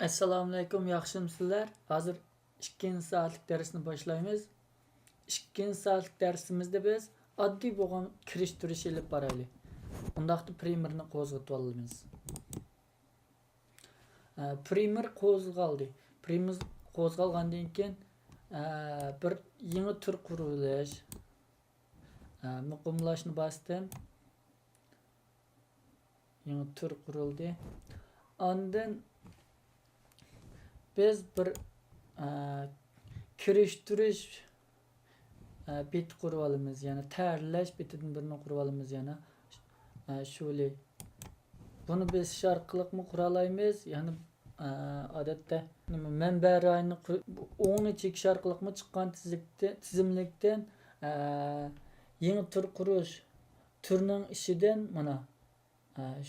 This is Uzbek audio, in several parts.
Assalomu alaykum, yaxshimisizlar? Hozir 2 soatlik darsni boshlaymiz. 2 soatlik darsimizda biz oddiy bo'lgan kirish-turish ilib boraylik. Undaqda primerni qo'zg'atib olamiz. Primer qo'zg'aldi. Primer qo'zg'algandan keyin bir yangi tur qurilish, muqimlashni bosdim. Yangi tur qurildi. Ondan biz bir kirish-turish bit qurib olamiz. Yani tayyorlash bitidan birini qurib olamiz yana. Şöyle. Bunu biz sharqliqmi qura olamiz? Yani odatda manba rayini 10 sharqliqmi chiqqan tizimlikdan yangi tur qurish turning ishidan mana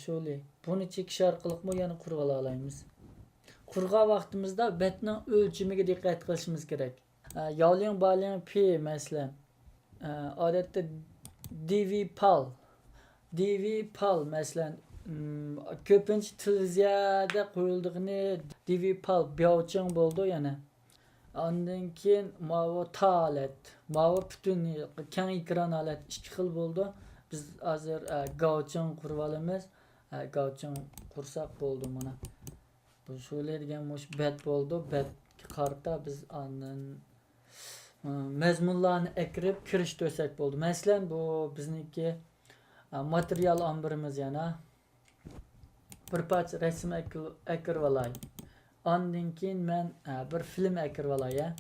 şöyle. Bunu chek sharqliqmi yana qurib olamiz. Qurgan vaqtimizda betning o'lchamiga diqqat qilishimiz kerak. Yolning baling p masalan odatda dvpal masalan ko'pincha televiziyada qo'yildigini dvpal biyovching bo'ldi yana. Ondan keyin mavo talet, mavo butun keng ekran alat 2 xil bo'ldi. Biz hozir gauching qurib olamiz. Gauching qursak bo'ldi mana. Bu şöyle degan mush bet bo'ldi. Bet qarta biz ondan mazmunlarni ekirib kirish to'sak bo'ldi. Masalan bu bizniki material ambirimiz yana. Bir parcha rasm ekirib olay. Ondan keyin men bir film ekirib olay.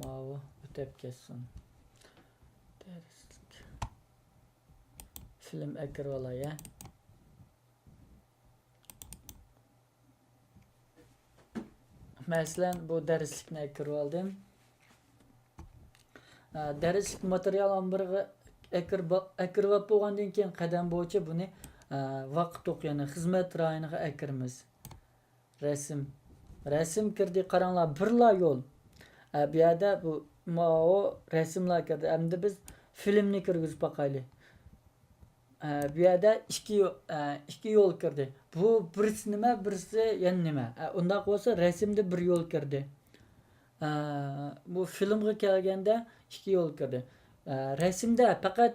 Mavo o'tib ketsin. Film ekirib olay. Masalan bu darslikni ekirib oldim. Darslik material ambiriga ekirib bo'lgandan keyin qadam bo'yicha buni vaqt o'qiyani xizmat rayoniga ekirmiz. Rasm kirdi, qaranglar, birla yo'l. Bu yerda bu mavo rasmlar kirdi. Endi biz filmni kirgizib boqaylik. Bu yerda ikki yo'l kirdi. Bu birisi nima, birisi yana nima. Unda bo'lsa rasmda bir yo'l kirdi. Bu filmga kelganda ikki yo'l kirdi. Rasmda faqat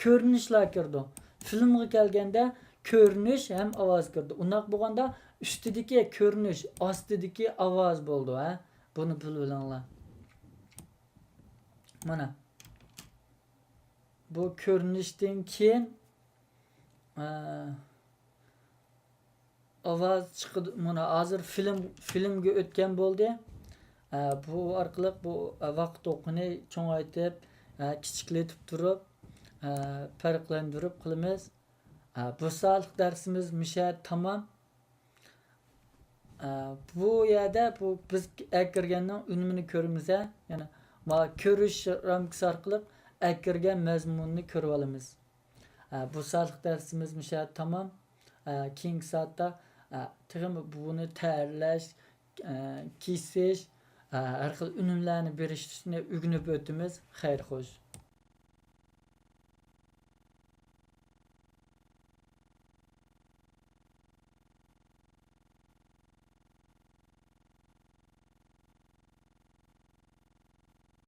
ko'rinishlar kirdi. Filmga kelganda ko'rinish ham ovoz kirdi. Undaq bo'lganda ustidagi ko'rinish, ostidagi ovoz bo'ldi, ha? Buni bilib olinglar. Mana. Bu ko'rinishdan keyin ovoz chiqdi. Mana hozir filmga o'tgan bo'ldi. Bu orqali bu vaqt o'qini cho'ngaytib, kichiklatib turib, farqlantirib qilamiz. Bu soatlik darsimiz misha tamom. Bu yerda bu biz akirganning unumini ko'ramiz, ya'ni ko'rish ramkasi orqali akirgan mazmunni ko'rib olamiz. Bu soatlik darsimiz misha tamom. Keyingi soatda buni tayyorlash, kesish, har xil unumlarni berishni o'rganib o'tamiz. Xayr xo'sh.